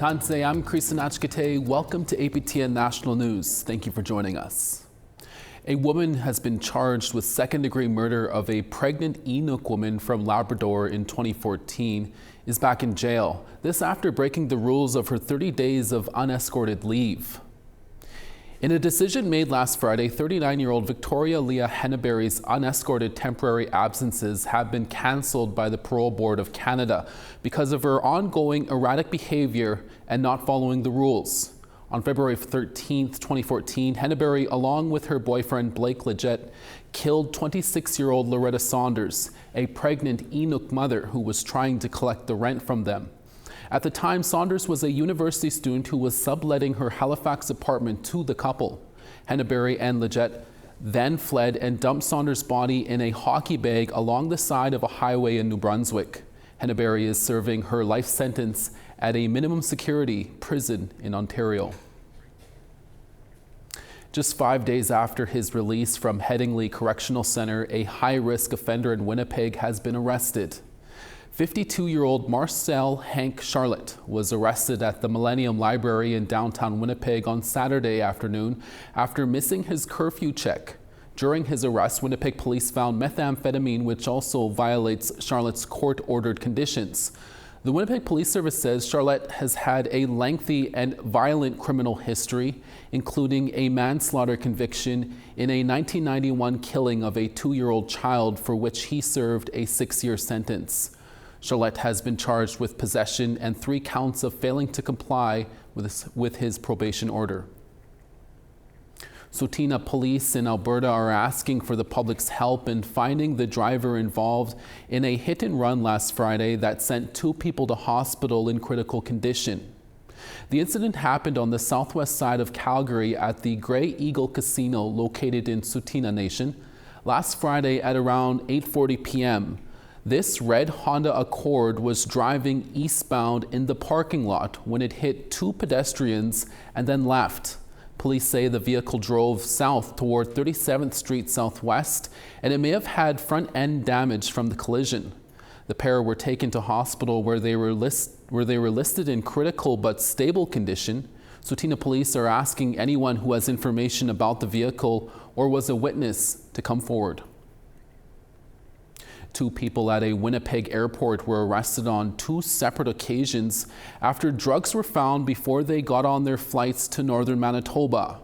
Tanse, I'm Kristen Achkate. Welcome to APTN National News. Thank you for joining us. A woman has been charged with second-degree murder of a pregnant Inuk woman from Labrador in 2014 is back in jail. This after breaking the rules of her 30 days of unescorted leave. In a decision made last Friday, 39-year-old Victoria Leah Henneberry's unescorted temporary absences have been cancelled by the Parole Board of Canada because of her ongoing erratic behavior and not following the rules. On February 13, 2014, Henneberry, along with her boyfriend Blake Leggett, killed 26-year-old Loretta Saunders, a pregnant Inuk mother who was trying to collect the rent from them. At the time, Saunders was a university student who was subletting her Halifax apartment to the couple. Henneberry and Leggett then fled and dumped Saunders' body in a hockey bag along the side of a highway in New Brunswick. Henneberry is serving her life sentence at a minimum security prison in Ontario. Just 5 days after his release from Headingley Correctional Centre, a high-risk offender in Winnipeg has been arrested. 52-year-old Marcel Hank Charlotte was arrested at the Millennium Library in downtown Winnipeg on Saturday afternoon after missing his curfew check. During his arrest, Winnipeg police found methamphetamine, which also violates Charlotte's court-ordered conditions. The Winnipeg Police Service says Charlotte has had a lengthy and violent criminal history, including a manslaughter conviction in a 1991 killing of a 2-year-old child for which he served a 6-year sentence. Charlotte has been charged with possession and 3 counts of failing to comply with his probation order. Tsuut'ina police in Alberta are asking for the public's help in finding the driver involved in a hit-and-run last Friday that sent 2 people to hospital in critical condition. The incident happened on the southwest side of Calgary at the Grey Eagle Casino located in Tsuut'ina Nation last Friday at around 8:40 p.m. This red Honda Accord was driving eastbound in the parking lot when it hit 2 pedestrians and then left. Police say the vehicle drove south toward 37th Street Southwest, and it may have had front-end damage from the collision. The pair were taken to hospital where they were listed in critical but stable condition. Tsuut'ina police are asking anyone who has information about the vehicle or was a witness to come forward. 2 people at a Winnipeg airport were arrested on 2 separate occasions after drugs were found before they got on their flights to northern Manitoba.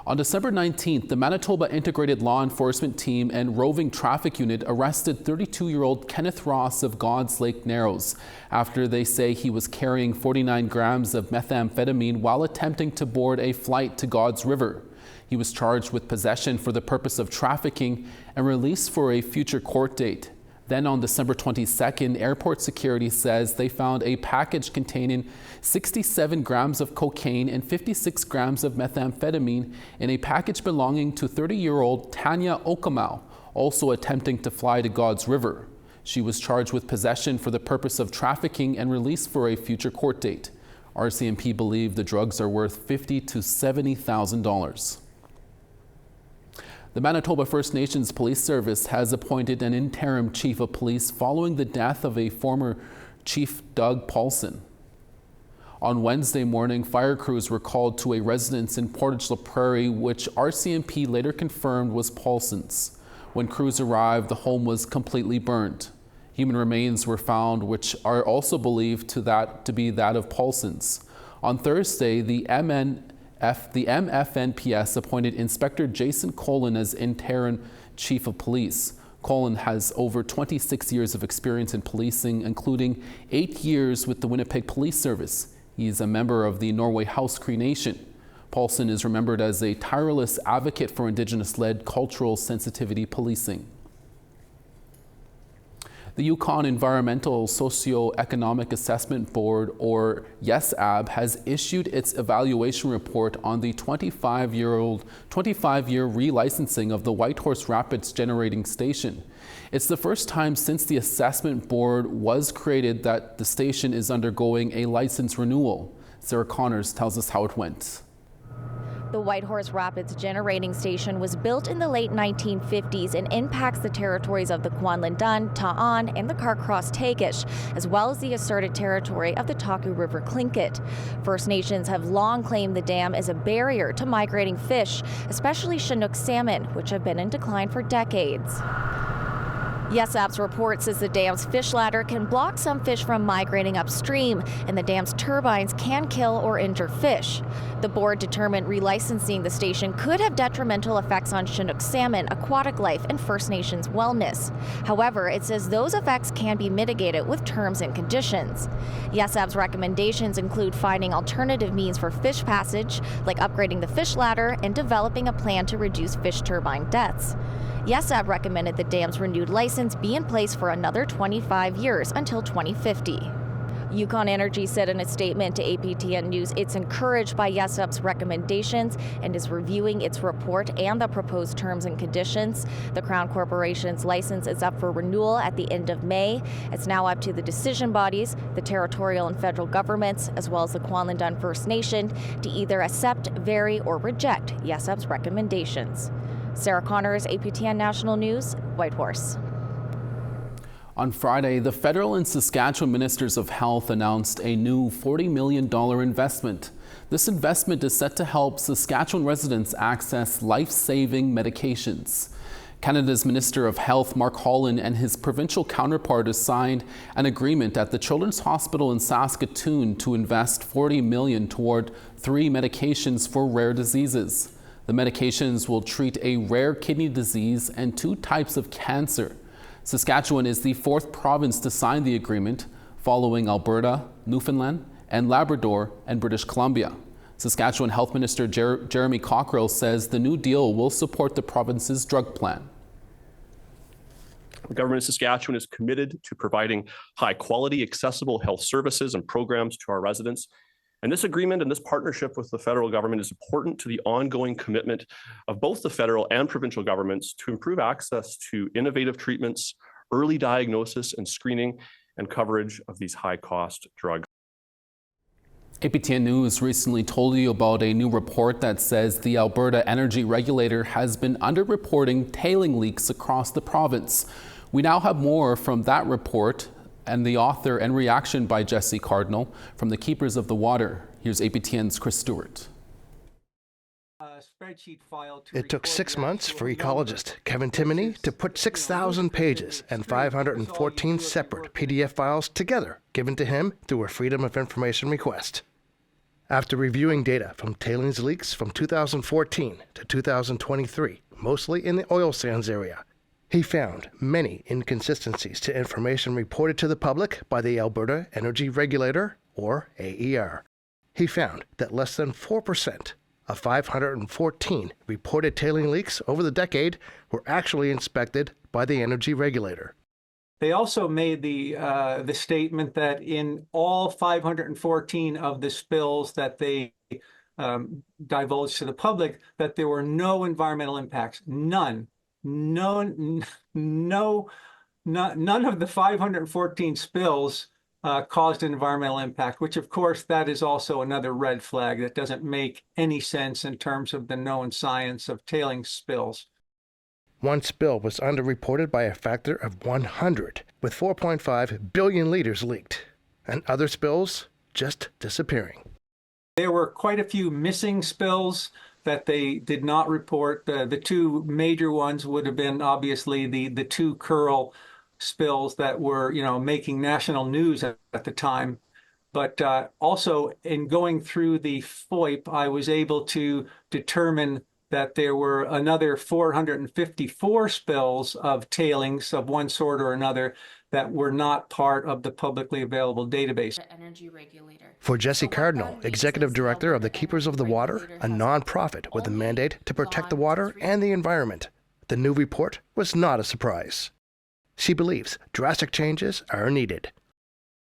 On December 19th, the Manitoba Integrated Law Enforcement Team and Roving Traffic Unit arrested 32-year-old Kenneth Ross of God's Lake Narrows after they say he was carrying 49 grams of methamphetamine while attempting to board a flight to God's River. He was charged with possession for the purpose of trafficking and released for a future court date. Then on December 22nd, airport security says they found a package containing 67 grams of cocaine and 56 grams of methamphetamine in a package belonging to 30-year-old Tanya Okamau, also attempting to fly to God's River. She was charged with possession for the purpose of trafficking and released for a future court date. RCMP believe the drugs are worth $50,000 to $70,000. The Manitoba First Nations Police Service has appointed an interim chief of police following the death of a former Chief Doug Paulson. On Wednesday morning, fire crews were called to a residence in Portage la Prairie, which RCMP later confirmed was Paulson's. When crews arrived, the home was completely burned. Human remains were found, which are also believed to be that of Paulson's. On Thursday, the MFNPS appointed Inspector Jason Colin as interim chief of police. Colin has over 26 years of experience in policing, including 8 years with the Winnipeg Police Service. He is a member of the Norway House Cree Nation. Paulson is remembered as a tireless advocate for Indigenous-led cultural sensitivity policing. The Yukon Environmental Socio-Economic Assessment Board, or YESAB, has issued its evaluation report on the 25-year relicensing of the Whitehorse Rapids Generating Station. It's the first time since the assessment board was created that the station is undergoing a license renewal. Sarah Connors tells us how it went. The Whitehorse Rapids Generating Station was built in the late 1950s and impacts the territories of the Kwanlindun, Ta'an, and the Carcross-Tagish, as well as the asserted territory of the Taku River Tlingit. First Nations have long claimed the dam as a barrier to migrating fish, especially Chinook salmon, which have been in decline for decades. YesAp's report says the dam's fish ladder can block some fish from migrating upstream, and the dam's turbines can kill or injure fish. The board determined relicensing the station could have detrimental effects on Chinook salmon, aquatic life, and First Nations wellness. However, it says those effects can be mitigated with terms and conditions. YesAp's recommendations include finding alternative means for fish passage, like upgrading the fish ladder and developing a plan to reduce fish turbine deaths. YesAp recommended the dam's renewed license be in place for another 25 years until 2050. Yukon Energy said in a statement to APTN News it's encouraged by YesAp's recommendations and is reviewing its report and the proposed terms and conditions. The Crown Corporation's license is up for renewal at the end of May. It's now up to the decision bodies, the territorial and federal governments, as well as the Kwanlindun First Nation, to either accept, vary, or reject YesAp's recommendations. Sarah Connors, APTN National News, Whitehorse. On Friday, the federal and Saskatchewan ministers of health announced a new $40 million investment. This investment is set to help Saskatchewan residents access life-saving medications. Canada's Minister of Health, Mark Holland, and his provincial counterpart has signed an agreement at the Children's Hospital in Saskatoon to invest $40 million toward 3 medications for rare diseases. The medications will treat a rare kidney disease and 2 types of cancer. Saskatchewan is the 4th province to sign the agreement, following Alberta, Newfoundland, and Labrador and British Columbia. Saskatchewan Health Minister Jeremy Cockrell says the new deal will support the province's drug plan. The government of Saskatchewan is committed to providing high-quality, accessible health services and programs to our residents. And this agreement and this partnership with the federal government is important to the ongoing commitment of both the federal and provincial governments to improve access to innovative treatments, early diagnosis and screening, and coverage of these high-cost drugs. APTN News recently told you about a new report that says the Alberta Energy Regulator has been underreporting tailing leaks across the province. We now have more from that report and the author and reaction by Jesse Cardinal from the Keepers of the Water. Here's APTN's Chris Stewart. It took 6 months for ecologist Kevin Timoney to put 6,000 pages and 514 separate PDF files together, given to him through a Freedom of Information request. After reviewing data from tailings leaks from 2014 to 2023, mostly in the oil sands area, he found many inconsistencies to information reported to the public by the Alberta Energy Regulator, or AER. He found that less than 4% of 514 reported tailing leaks over the decade were actually inspected by the Energy Regulator. They also made the statement that in all 514 of the spills that they divulged to the public, that there were no environmental impacts, none. None of the 514 spills caused an environmental impact, which of course that is also another red flag that doesn't make any sense in terms of the known science of tailing spills. One spill was underreported by a factor of 100, with 4.5 billion liters leaked, and other spills just disappearing. There were quite a few missing spills that they did not report. The 2 major ones would have been obviously the 2 Curl spills that were, making national news at the time. But also in going through the FOIP, I was able to determine that there were another 454 spills of tailings of one sort or another that were not part of the publicly available database. For Jesse Cardinal, Executive Director of the Keepers of the Water, a nonprofit with a mandate to protect the water and the environment, the new report was not a surprise. She believes drastic changes are needed.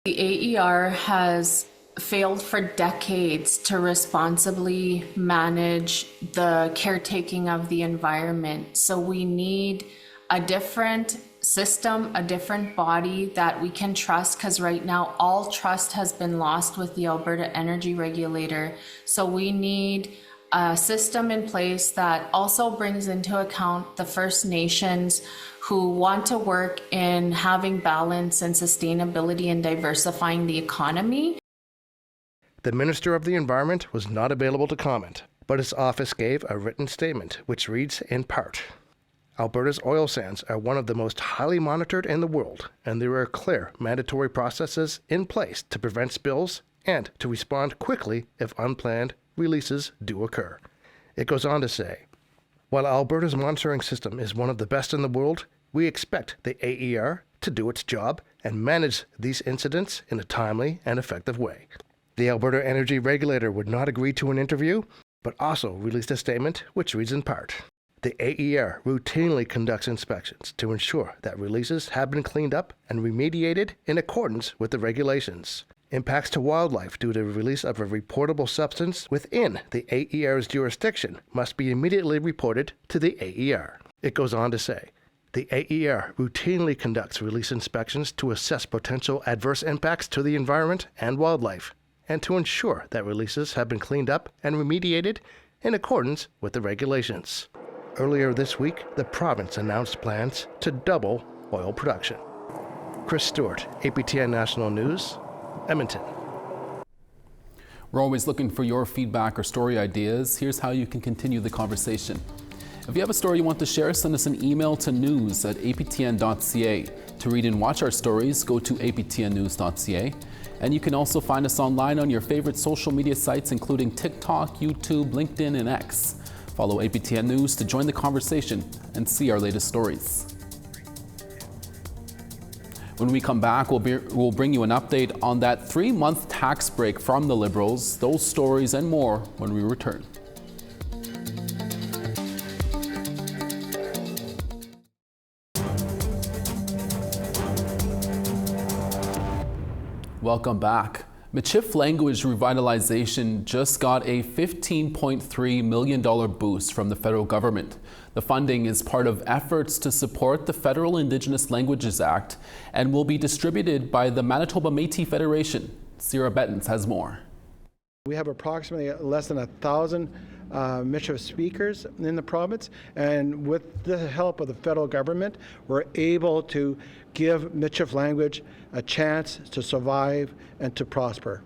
The AER has failed for decades to responsibly manage the caretaking of the environment. So we need a different system, a different body that we can trust, because right now all trust has been lost with the Alberta Energy Regulator. So we need a system in place that also brings into account the First Nations who want to work in having balance and sustainability and diversifying the economy. The Minister of the Environment was not available to comment, but his office gave a written statement which reads in part, Alberta's oil sands are one of the most highly monitored in the world, and there are clear mandatory processes in place to prevent spills and to respond quickly if unplanned releases do occur. It goes on to say, while Alberta's monitoring system is one of the best in the world, we expect the AER to do its job and manage these incidents in a timely and effective way. The Alberta Energy Regulator would not agree to an interview, but also released a statement which reads in part, the AER routinely conducts inspections to ensure that releases have been cleaned up and remediated in accordance with the regulations. Impacts to wildlife due to the release of a reportable substance within the AER's jurisdiction must be immediately reported to the AER. It goes on to say, the AER routinely conducts release inspections to assess potential adverse impacts to the environment and wildlife, and to ensure that releases have been cleaned up and remediated in accordance with the regulations. Earlier this week, the province announced plans to double oil production. Chris Stewart, APTN National News, Edmonton. We're always looking for your feedback or story ideas. Here's how you can continue the conversation. If you have a story you want to share, send us an email to news@aptn.ca. To read and watch our stories, go to aptnnews.ca. And you can also find us online on your favorite social media sites, including TikTok, YouTube, LinkedIn, and X. Follow APTN News to join the conversation and see our latest stories. When we come back, we'll bring you an update on that 3-month tax break from the Liberals, those stories and more when we return. Welcome back. Michif language revitalization just got a $15.3 million boost from the federal government. The funding is part of efforts to support the Federal Indigenous Languages Act and will be distributed by the Manitoba Métis Federation. Sierra Bettens has more. We have approximately less than 1,000 Michif speakers in the province, and with the help of the federal government, we're able to give Michif language a chance to survive and to prosper.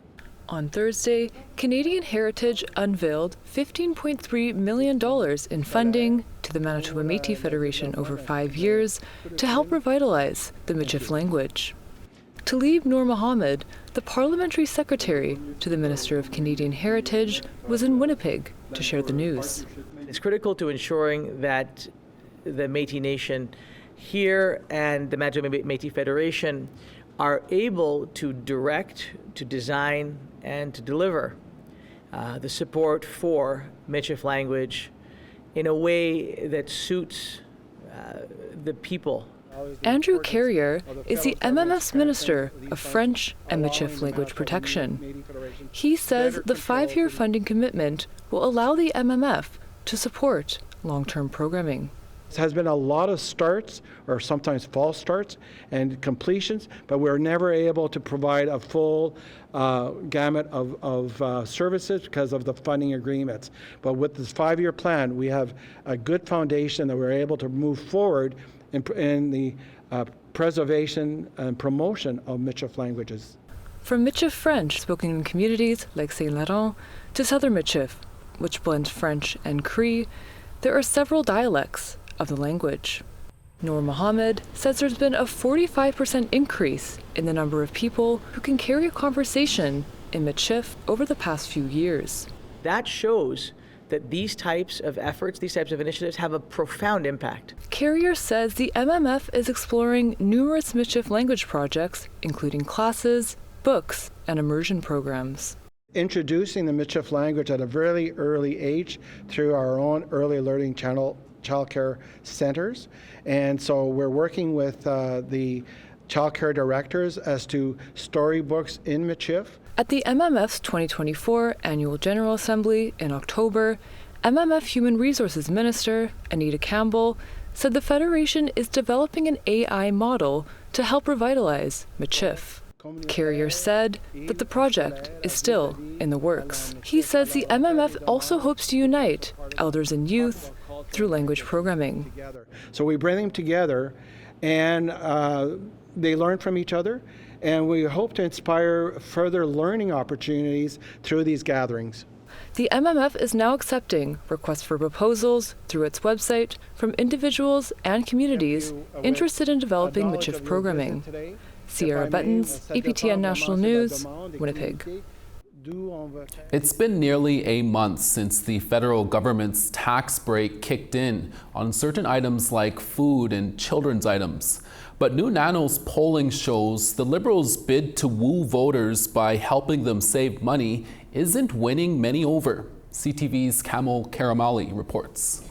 On Thursday, Canadian Heritage unveiled $15.3 million in funding to the Manitoba Métis Federation over 5 years to help revitalize the Michif language. Talib Noor Mohammed, the parliamentary secretary to the Minister of Canadian Heritage, was in Winnipeg to share the news. It's critical to ensuring that the Métis Nation here and the Manitoba Métis Federation are able to direct, to design, and to deliver the support for Michif language in a way that suits the people. Andrew Carrier is the MMF's Minister of French and Michif Language Protection. He says the 5-year funding commitment will allow the MMF to support long-term programming. There has been a lot of starts, or sometimes false starts, and completions, but we're never able to provide a full gamut of services because of the funding agreements. But with this 5-year plan, we have a good foundation that we're able to move forward in the preservation and promotion of Michif languages. From Michif French spoken in communities like Saint-Laurent to Southern Michif, which blends French and Cree, there are several dialects of the language. Noor Mohammed says there's been a 45% increase in the number of people who can carry a conversation in Michif over the past few years. That shows that these types of efforts, these types of initiatives have a profound impact. Carrier says the MMF is exploring numerous Michif language projects, including classes, books, and immersion programs. Introducing the Michif language at a very early age through our own early learning childcare centers. And so we're working with the childcare directors as to storybooks in Michif. At the MMF's 2024 Annual General Assembly in October, MMF Human Resources Minister Anita Campbell said the Federation is developing an AI model to help revitalize Michif. Carrier said that the project is still in the works. He says the MMF also hopes to unite elders and youth through language programming. So we bring them together and they learn from each other, and we hope to inspire further learning opportunities through these gatherings. The MMF is now accepting requests for proposals through its website from individuals and communities interested in developing Michif programming. Sierra Bettens, APTN National News, Winnipeg. It's been nearly a month since the federal government's tax break kicked in on certain items like food and children's items. But new Nanos polling shows the Liberals' bid to woo voters by helping them save money isn't winning many over. CTV's Kamal Karamali reports.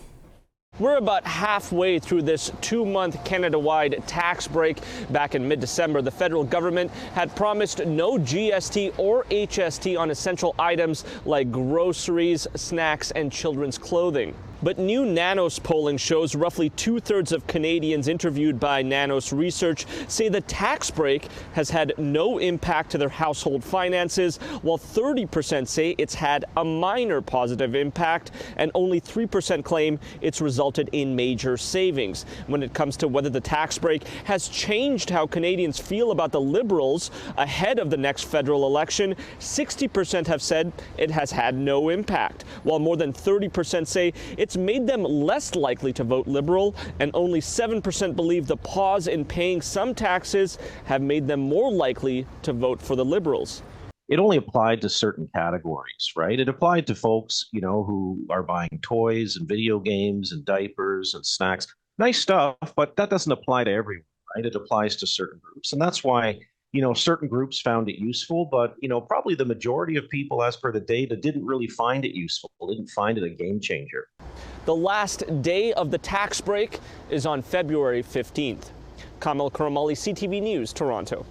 We're about halfway through this 2-month Canada-wide tax break. Back in mid-December, the federal government had promised no GST or HST on essential items like groceries, snacks, and children's clothing. But new Nanos polling shows roughly 2/3 of Canadians interviewed by Nanos Research say the tax break has had no impact to their household finances, while 30% say it's had a minor positive impact, and only 3% claim it's resulted in major savings. When it comes to whether the tax break has changed how Canadians feel about the Liberals ahead of the next federal election, 60% have said it has had no impact, while more than 30% say it's made them less likely to vote Liberal, and only 7% believe the pause in paying some taxes have made them more likely to vote for the Liberals. It only applied to certain categories, right? It applied to folks, who are buying toys and video games and diapers and snacks. Nice stuff, but that doesn't apply to everyone, right? It applies to certain groups. And that's why certain groups found it useful, but, probably the majority of people, as per the data, didn't really find it useful, didn't find it a game changer. The last day of the tax break is on February 15th. Kamal Karamali, CTV News, Toronto.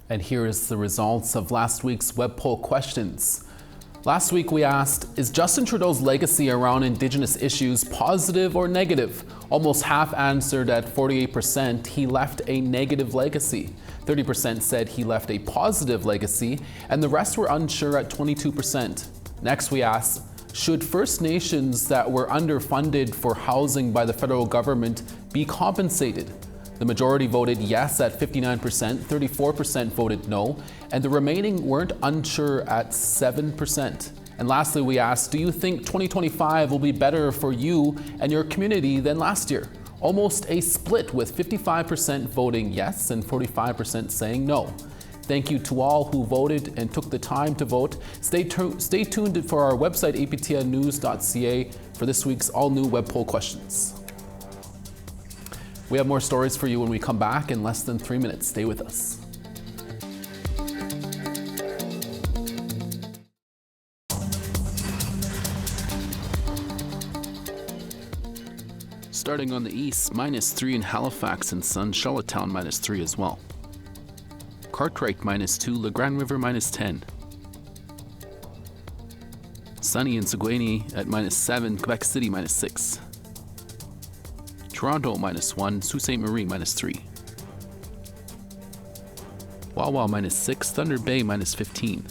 And here is the results of last week's web poll questions. Last week we asked, is Justin Trudeau's legacy around Indigenous issues positive or negative? Almost half answered at 48% he left a negative legacy. 30% said he left a positive legacy, and the rest were unsure at 22%. Next we asked, should First Nations that were underfunded for housing by the federal government be compensated? The majority voted yes at 59%, 34% voted no, and the remaining weren't unsure at 7%. And lastly, we asked, do you think 2025 will be better for you and your community than last year? Almost a split, with 55% voting yes and 45% saying no. Thank you to all who voted and took the time to vote. Stay tuned for our website, aptnnews.ca, for this week's all-new web poll questions. We have more stories for you when we come back in less than 3 minutes. Stay with us. Starting on the east, -3 in Halifax and Sun, Charlottetown -3 as well. Cartwright -2, La Grande River -10. Sunny and Saguenay at -7, Quebec City -6. Toronto -1, Sault Ste. Marie -3. Wawa -6, Thunder Bay -15.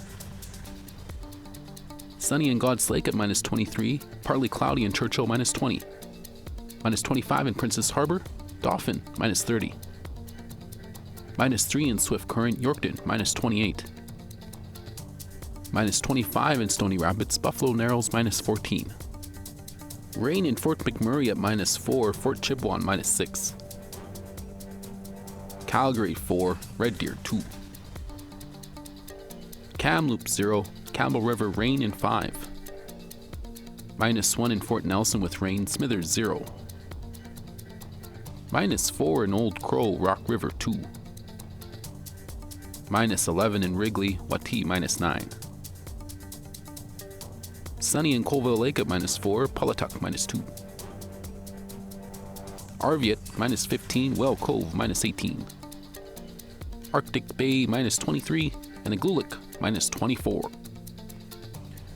Sunny in God's Lake at -23, partly cloudy in Churchill -20. -25 in Princess Harbour, Dauphin -30. -3 in Swift Current, Yorkton -28. -25 in Stony Rapids, Buffalo Narrows -14. Rain in Fort McMurray at -4, Fort Chipewyan -6. Calgary 4, Red Deer 2. Kamloops 0, Campbell River rain in 5. -1 in Fort Nelson with rain, Smithers 0. -4 in Old Crow, Rock River 2. -11 in Wrigley, Wati -9. Sunny in Colville Lake at -4, Pawlatuck -2. Arviat -15, Well Cove -18. Arctic Bay -23, and Igloolik -24.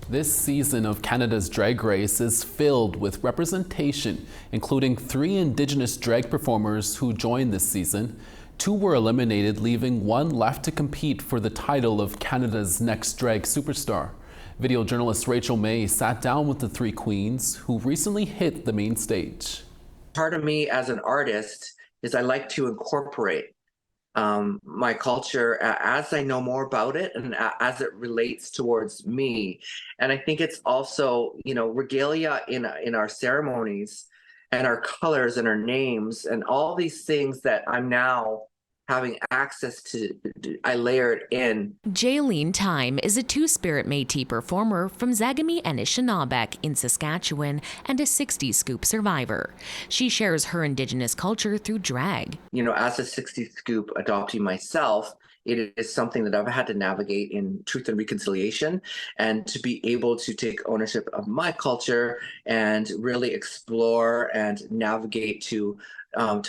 This season of Canada's Drag Race is filled with representation, including 3 Indigenous drag performers who joined this season. 2 were eliminated, leaving 1 left to compete for the title of Canada's next drag superstar. Video journalist Rachel May sat down with the 3 queens who recently hit the main stage. Part of me as an artist is I like to incorporate my culture as I know more about it and as it relates towards me. And I think it's also, regalia in our ceremonies and our colors and our names and all these things that I'm now having access to, I layer it in. Jaylene Time is a Two-Spirit Métis performer from Zagami and Anishinaabe in Saskatchewan and a 60s Scoop survivor. She shares her Indigenous culture through drag. As a 60s Scoop adoptee myself, it is something that I've had to navigate in Truth and Reconciliation, and to be able to take ownership of my culture and really explore and navigate to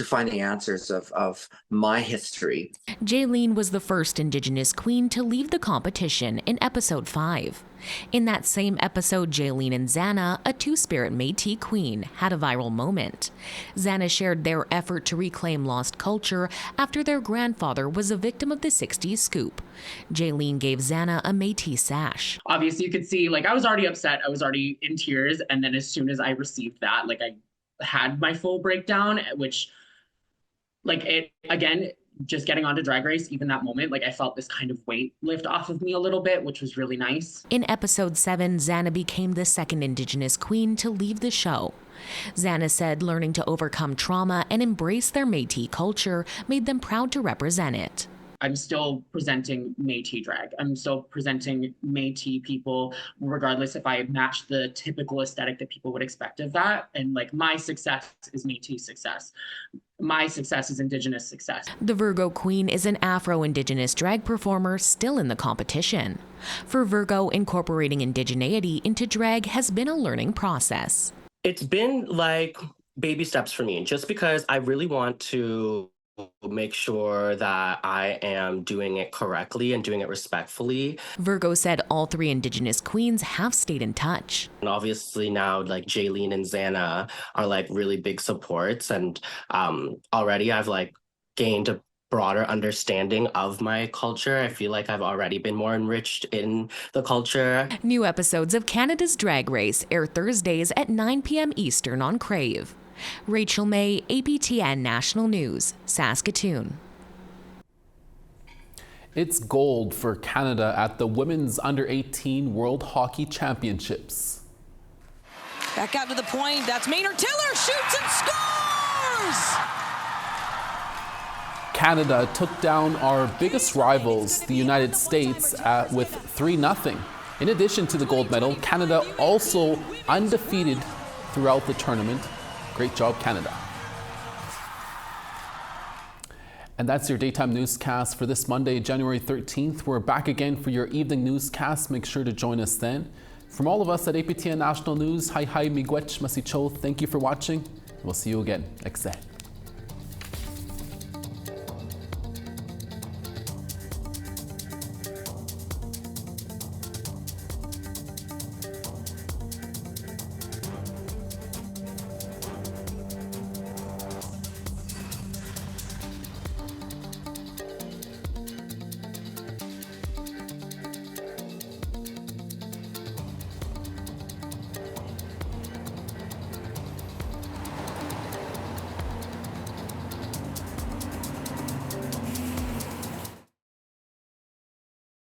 find the answers of my history. Jaylene was the first Indigenous queen to leave the competition in episode 5. In that same episode, Jaylene and Zana, a Two-Spirit Métis queen, had a viral moment. Zana shared their effort to reclaim lost culture after their grandfather was a victim of the 60s Scoop. Jaylene gave Zana a Métis sash. Obviously, you could see, I was already upset. I was already in tears. And then as soon as I received that, I had my full breakdown, which just getting onto Drag Race, even that moment, I felt this kind of weight lift off of me a little bit, which was really nice. In episode 7, Zana became the second Indigenous queen to leave the show. Zana said learning to overcome trauma and embrace their Métis culture made them proud to represent it. I'm still presenting Métis drag. I'm still presenting Métis people, regardless if I match the typical aesthetic that people would expect of that. And my success is Métis success. My success is Indigenous success. The Virgo Queen is an Afro-Indigenous drag performer still in the competition. For Virgo, incorporating indigeneity into drag has been a learning process. It's been baby steps for me, just because I really want to make sure that I am doing it correctly and doing it respectfully. Virgo said all 3 Indigenous queens have stayed in touch. And obviously now Jaylene and Zana are really big supports, and already I've gained a broader understanding of my culture. I feel like I've already been more enriched in the culture. New episodes of Canada's Drag Race air Thursdays at 9 p.m. Eastern on Crave. Rachel May, APTN National News, Saskatoon. It's gold for Canada at the Women's Under-18 World Hockey Championships. Back out to the point. That's Maynard Tiller, shoots and scores! Canada took down our biggest rivals, the United States, with 3-0. In addition to the gold medal, Canada also undefeated throughout the tournament. Great job, Canada. And that's your daytime newscast for this Monday, January 13th. We're back again for your evening newscast. Make sure to join us then. From all of us at APTN National News, hi miigwech masicho. Thank you for watching. We'll see you again. Ekse.